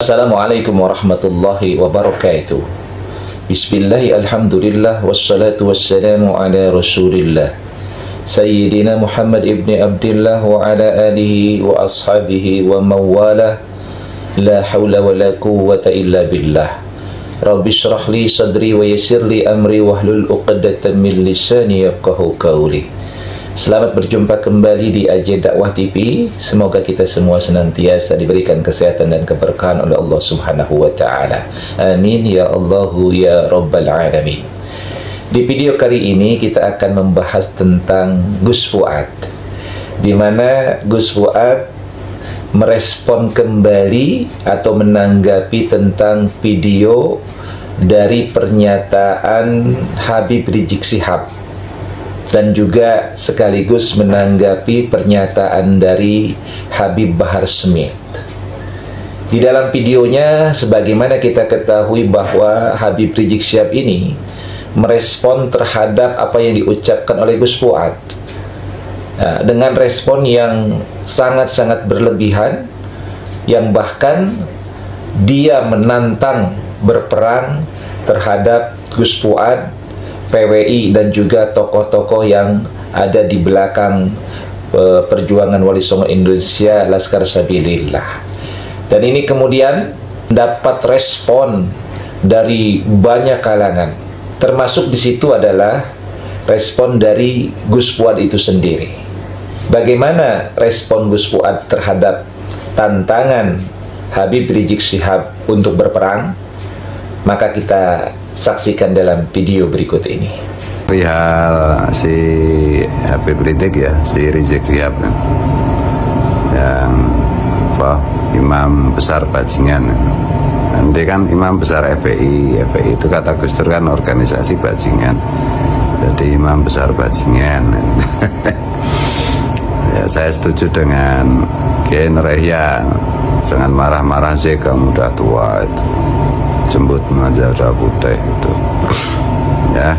Assalamualaikum warahmatullahi wabarakatuh. Bismillahi alhamdulillah wassalatu wassalamu ala rasulillah Sayyidina Muhammad ibni Abdillah wa ala alihi wa ashabihi wa mawalah. La hawla wa la quwwata illa billah. Rabbi syrah li sadri wa yassir li amri wahlul uqdatan min lisani yafqahu qawli. Selamat berjumpa kembali di AJ Dakwah TV. Semoga kita semua senantiasa diberikan kesehatan dan keberkahan oleh Allah Subhanahu wa taala. Amin ya Allahu ya rabbal alamin. Di video kali ini kita akan membahas tentang Gus Fuad, di mana Gus Fuad merespon kembali atau menanggapi tentang video dari pernyataan Habib Rizik Syihab, dan juga sekaligus menanggapi pernyataan dari Habib Bahar Smith. Di dalam videonya, sebagaimana kita ketahui bahwa Habib Rizik Syihab ini merespon terhadap apa yang diucapkan oleh Gus Fuad, dengan respon yang sangat-sangat berlebihan, yang bahkan dia menantang berperang terhadap Gus Fuad, PWI, dan juga tokoh-tokoh yang ada di belakang perjuangan Wali Songo Indonesia, Laskar Sabilillah. Dan ini kemudian dapat respon dari banyak kalangan, termasuk di situ adalah respon dari Gus Fuad itu sendiri. Bagaimana respon Gus Fuad terhadap tantangan Habib Rizik Syihab untuk berperang? Maka kita saksikan dalam video berikut ini. Perihal si Habib Rizik ya, si Rizik Syihab yang imam besar bajingan. Nanti kan imam besar FPI itu kata Gus Dur kan organisasi bajingan. Jadi imam besar bajingan. Ya, saya setuju dengan Kiai Nur Yahya, jangan marah-marah sih, kamu udah tua itu. Jembut aja udah putih itu ya,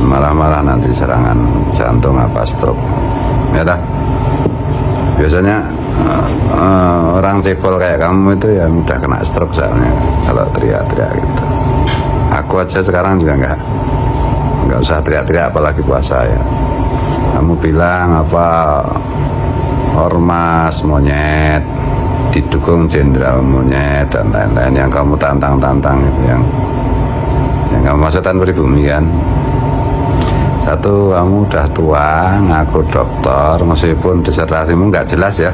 marah-marah nanti serangan jantung apa stroke ya dah. Biasanya orang cebol kayak kamu itu ya mudah kena stroke soalnya kalau teriak-teriak gitu. Aku aja sekarang juga nggak usah teriak-teriak apalagi puasa ya. Kamu bilang apa, ormas monyet didukung jenderal monyet dan lain-lain yang kamu tantang-tantang itu, yang kamu maksudkan pribumi kan. Satu, kamu udah tua, ngaku dokter, meskipun disertasimu nggak jelas ya.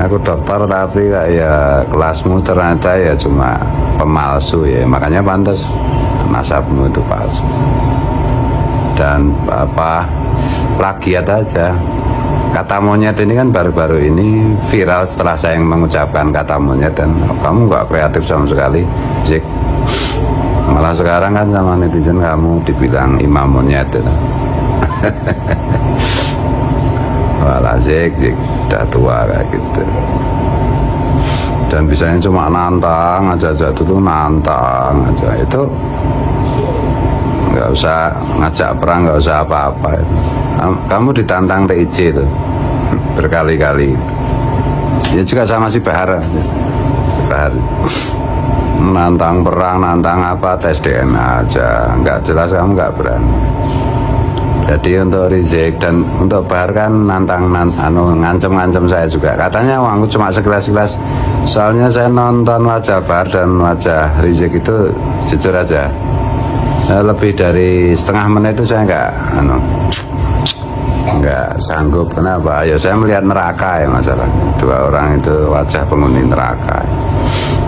Ngaku dokter tapi ya kelasmu ternyata ya cuma pemalsu ya, makanya pantas nasabmu itu palsu. Dan plagiat aja. Kata monyet ini kan baru-baru ini viral setelah saya mengucapkan kata monyet, dan kamu nggak kreatif sama sekali, Zik. Malah sekarang kan sama netizen kamu dibilang imam monyet itu. Walah Zik udah tua kayak gitu. Dan bisanya cuma nantang aja tuh nantang aja, itu nggak usah ngajak perang, nggak usah apa-apa. Kamu ditantang TIC itu berkali-kali. Ya juga sama si Bahar menantang perang, nantang apa, tes DNA aja nggak jelas, kamu nggak berani. Jadi untuk Rizik dan untuk Bahar kan ngancem-ngancem saya juga. Katanya aku cuma sekilas-sekilas, soalnya saya nonton wajah Bahar dan wajah Rizik itu jujur aja, lebih dari setengah menit itu saya nggak sanggup. Kenapa? Ya saya melihat neraka ya, masalah dua orang itu wajah penghuni neraka.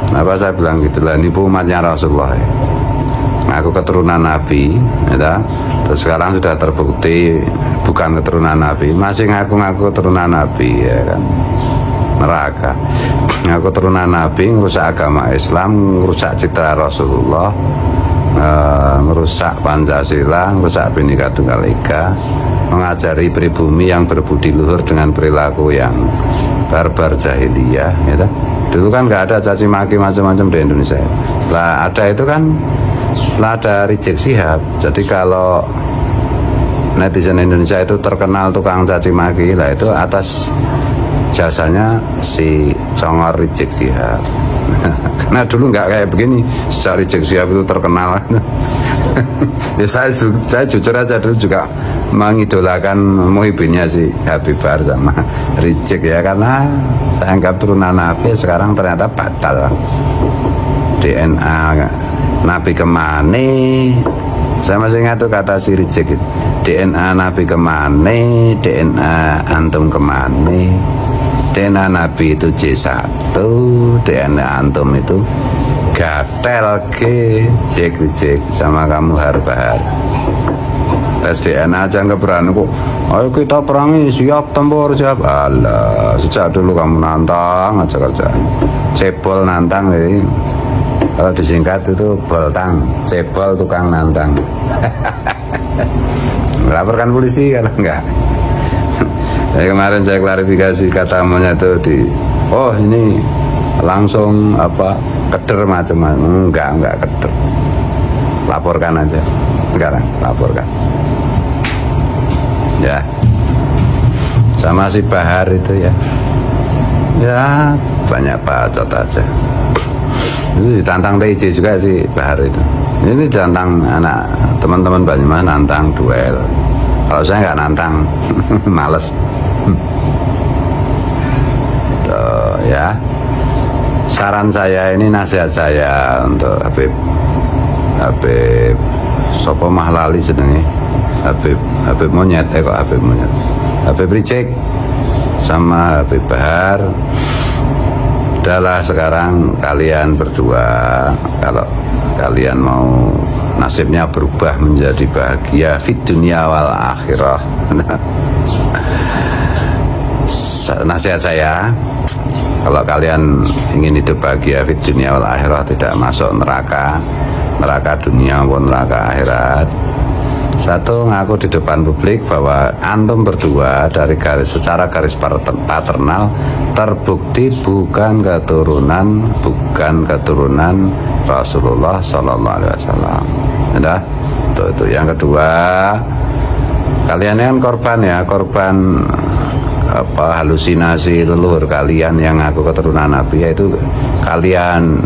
Kenapa saya bilang gitu lah, ini umatnya Rasulullah ya. Aku keturunan Nabi ya, terus sekarang sudah terbukti bukan keturunan Nabi, masih ngaku-ngaku keturunan Nabi ya kan, neraka. Ngaku keturunan Nabi, ngerusak agama Islam, ngerusak citra Rasulullah, ngerusak Pancasila, ngerusak Bhinneka Tunggal Ika, mengajari pribumi yang berbudi luhur dengan perilaku yang barbar jahiliyah gitu. Dulu kan nggak ada caci maki macam-macam di Indonesia. Setelah ada itu kan, setelah ada Rizik Syihab, jadi kalau netizen Indonesia itu terkenal tukang caci maki lah, itu atas ijazahnya si Congor Rizik Sihab. Karena dulu nggak kayak begini, sejak Rizik Sihab itu terkenal. Ya, saya jujur aja dulu juga mengidolakan muhibinnya si Habib Bahar sama Rizik ya, karena saya anggap turunan Nabi. Sekarang ternyata batal. DNA Nabi kemana? Saya masih ingat tuh kata si Rizik itu, DNA Nabi kemana, DNA antum kemana. DNA Nabi itu J1, DNA antum itu gatel ke Rizik sama kamu Bahar. Tes DNA aja nggak berani kok. Ayo kita perangi, siap tempur siap. Alah, sejak dulu kamu nantang aja kerja. Cebol nantang ini. Kalau disingkat itu boltang, cebol tukang nantang. Laporkan polisi kalau enggak. Kemarin saya klarifikasi kata monyet itu di, oh ini langsung apa keder macam-macam. Enggak keder. Laporkan aja. Sekarang laporkan. Ya. Sama si Bahar itu ya. Ya, banyak bacot aja. Itu ditantang TJ juga si Bahar itu. Ini ditantang anak teman-teman Banyumas, nantang duel. Kalau saya nggak nantang, males. Tuh, ya. Saran saya ini, nasihat saya untuk Habib Sopo Mahlali jenenge, Habib Monyet, kok Habib Monyet, Habib Rizik sama Habib Bahar. Udahlah sekarang kalian berdua, kalau kalian mau nasibnya berubah menjadi bahagia fit dunia wal akhirah. Nasihat saya, kalau kalian ingin hidup bahagia fit dunia wal akhirah, tidak masuk neraka dunia maupun neraka akhirat, satu, ngaku di depan publik bahwa antum berdua dari secara garis paternal terbukti bukan keturunan Rasulullah Sallallahu Alaihi Wasallam. Udah, itu. Yang kedua, kalian kan korban apa halusinasi leluhur kalian yang ngaku keturunan Nabi, yaitu kalian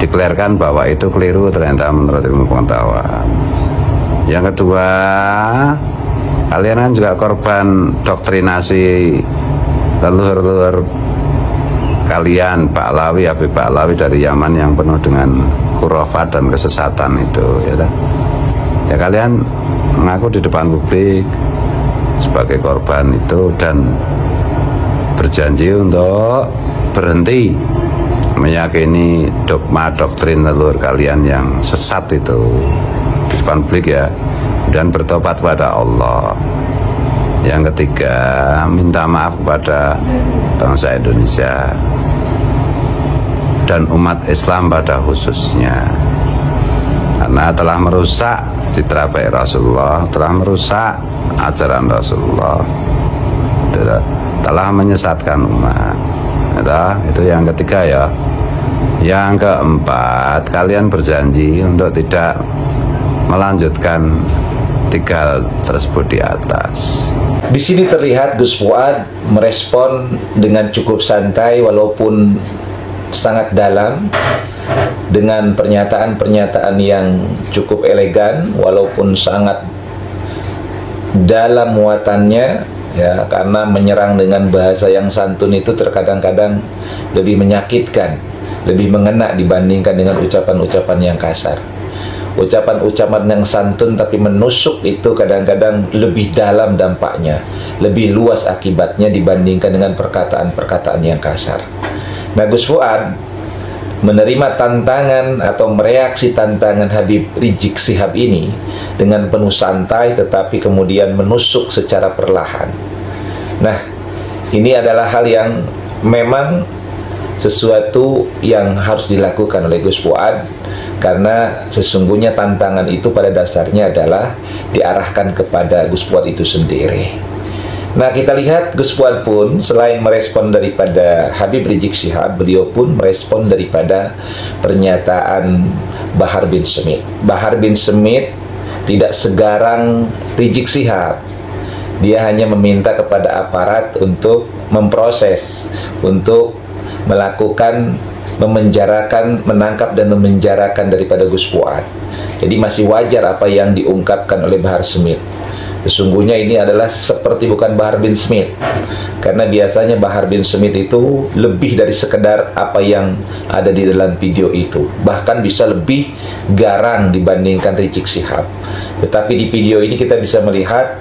deklarkan bahwa itu keliru ternyata menurut ilmu pengetahuan. Yang kedua, kalian kan juga korban doktrinasi leluhur kalian, Pahlawi, Habib Pahlawi dari Yaman yang penuh dengan khurafat dan kesesatan itu, ya kalian mengaku di depan publik sebagai korban itu dan berjanji untuk berhenti meyakini dogma doktrin leluhur kalian yang sesat itu di depan publik ya, dan bertobat pada Allah. Yang ketiga, minta maaf kepada bangsa Indonesia dan umat Islam pada khususnya, karena telah merusak citra baik Rasulullah, telah merusak ajaran Rasulullah, telah menyesatkan umat. Itu yang ketiga ya. Yang keempat, kalian berjanji untuk tidak melanjutkan 3 hal tersebut di atas. Di sini terlihat Gus Fuad merespon dengan cukup santai walaupun sangat dalam, dengan pernyataan-pernyataan yang cukup elegan walaupun sangat dalam muatannya ya, karena menyerang dengan bahasa yang santun itu terkadang-kadang lebih menyakitkan, lebih mengena dibandingkan dengan ucapan-ucapan yang kasar. Ucapan-ucapan yang santun tapi menusuk itu kadang-kadang lebih dalam dampaknya, lebih luas akibatnya dibandingkan dengan perkataan-perkataan yang kasar. Nah, Gus Fuad menerima tantangan atau mereaksi tantangan Habib Rizik Sihab ini dengan penuh santai, tetapi kemudian menusuk secara perlahan. Nah, ini adalah hal yang memang sesuatu yang harus dilakukan oleh Gus Fuad, karena sesungguhnya tantangan itu pada dasarnya adalah diarahkan kepada Gus Fuad itu sendiri. Nah, kita lihat Gus Fuad pun selain merespon daripada Habib Rizik Sihab, beliau pun merespon daripada pernyataan Bahar bin Smith. Bahar bin Smith tidak segarang Rizik Sihab. Dia hanya meminta kepada aparat untuk memproses, untuk melakukan memenjarakan, menangkap dan memenjarakan daripada Gus Fuad. Jadi masih wajar apa yang diungkapkan oleh Bahar Smith. Sesungguhnya ini adalah seperti bukan Bahar bin Smith, karena biasanya Bahar bin Smith itu lebih dari sekedar apa yang ada di dalam video itu, bahkan bisa lebih garang dibandingkan Rizik Syihab. Tetapi di video ini kita bisa melihat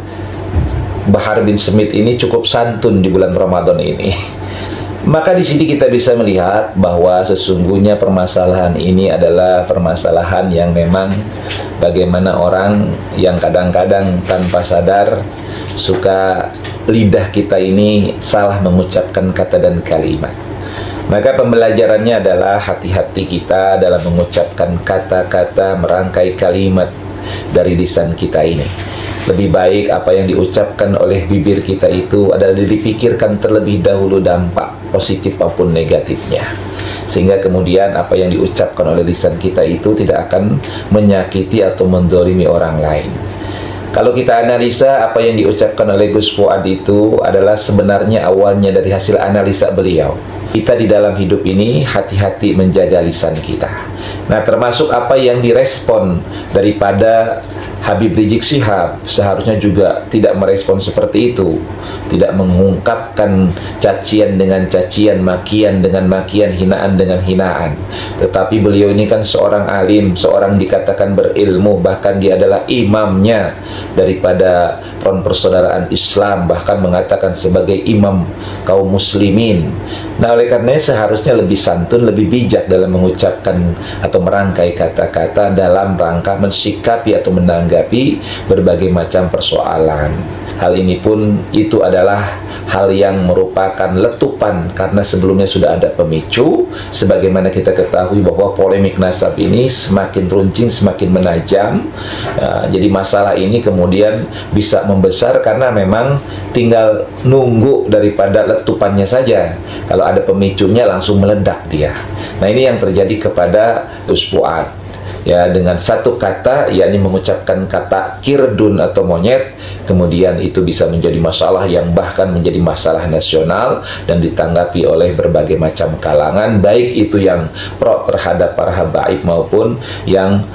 Bahar bin Smith ini cukup santun di bulan Ramadan ini. Maka di sini kita bisa melihat bahwa sesungguhnya permasalahan ini adalah permasalahan yang memang bagaimana orang yang kadang-kadang tanpa sadar suka lidah kita ini salah mengucapkan kata dan kalimat. Maka pembelajarannya adalah hati-hati kita dalam mengucapkan kata-kata, merangkai kalimat dari lisan kita ini. Lebih baik apa yang diucapkan oleh bibir kita itu adalah dipikirkan terlebih dahulu dampak positif maupun negatifnya, sehingga kemudian apa yang diucapkan oleh lisan kita itu tidak akan menyakiti atau mendolimi orang lain. Kalau kita analisa apa yang diucapkan oleh Gus Fuad itu adalah sebenarnya awalnya dari hasil analisa beliau. Kita di dalam hidup ini hati-hati menjaga lisan kita. Nah, termasuk apa yang direspon daripada Habib Rizik Syihab seharusnya juga tidak merespon seperti itu, tidak mengungkapkan cacian dengan cacian, makian dengan makian, hinaan dengan hinaan. Tetapi beliau ini kan seorang alim, seorang dikatakan berilmu, bahkan dia adalah imamnya daripada front persaudaraan Islam, bahkan mengatakan sebagai imam kaum muslimin. Nah, oleh karenanya seharusnya lebih santun, lebih bijak dalam mengucapkan atau merangkai kata-kata dalam rangka mensikapi atau menanggapi berbagai macam persoalan. Hal ini pun itu adalah hal yang merupakan letupan, karena sebelumnya sudah ada pemicu. Sebagaimana kita ketahui bahwa polemik nasab ini semakin runcing, semakin menajam. Jadi masalah ini kemudian bisa membesar karena memang tinggal nunggu daripada letupannya saja. Kalau ada pemicunya langsung meledak dia. Nah, ini yang terjadi kepada Gus Fuad. Ya, dengan satu kata, yakni mengucapkan kata kirdun atau monyet, kemudian itu bisa menjadi masalah yang bahkan menjadi masalah nasional dan ditanggapi oleh berbagai macam kalangan, baik itu yang pro terhadap para habaib maupun yang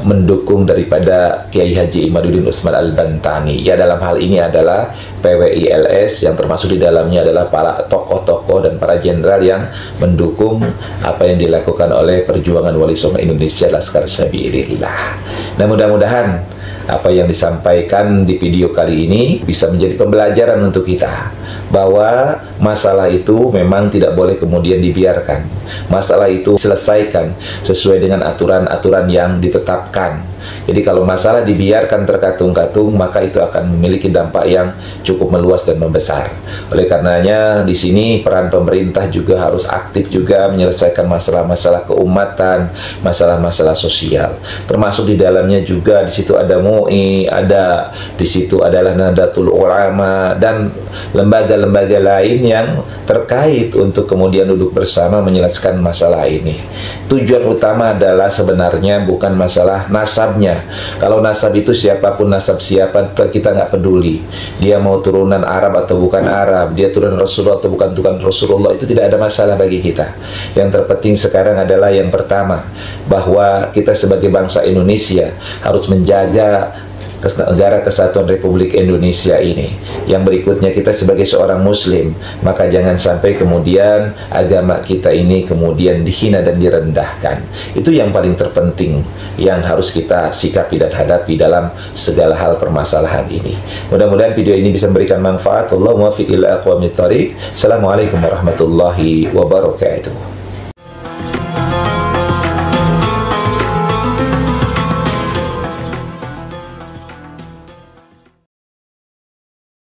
mendukung daripada Kiai Haji Imaduddin Usman Al-Bantani. Ya, dalam hal ini adalah PWILS yang termasuk di dalamnya adalah para tokoh-tokoh dan para jenderal yang mendukung apa yang dilakukan oleh perjuangan Wali Songo Indonesia Laskar Sabilillah. Nah, mudah-mudahan apa yang disampaikan di video kali ini bisa menjadi pembelajaran untuk kita, bahwa masalah itu memang tidak boleh kemudian dibiarkan. Masalah itu selesaikan sesuai dengan aturan-aturan yang ditetapkan. Jadi kalau masalah dibiarkan terkatung-katung, maka itu akan memiliki dampak yang cukup meluas dan membesar. Oleh karenanya di sini peran pemerintah juga harus aktif juga menyelesaikan masalah-masalah keumatan, masalah-masalah sosial. Termasuk di dalamnya juga di situ ada MUI, ada di situ adalah Nahdlatul Ulama dan lembaga-lembaga lain yang terkait untuk kemudian duduk bersama menyelesaikan masalah ini. Tujuan utama adalah sebenarnya bukan masalah nasabnya. Kalau nasab itu siapapun nasab siapa kita nggak peduli. Dia mau turunan Arab atau bukan Arab, dia turunan Rasulullah atau bukan Rasulullah, itu tidak ada masalah bagi kita. Yang terpenting sekarang adalah yang pertama, bahwa kita sebagai bangsa Indonesia harus menjaga negara kesatuan Republik Indonesia ini. Yang berikutnya, kita sebagai seorang muslim, maka jangan sampai kemudian agama kita ini kemudian dihina dan direndahkan. Itu yang paling terpenting yang harus kita sikapi dan hadapi dalam segala hal permasalahan ini. Mudah-mudahan video ini bisa memberikan manfaat. Wallahu muwaffiq ila aqwamit thoriq. Assalamualaikum warahmatullahi wabarakatuh.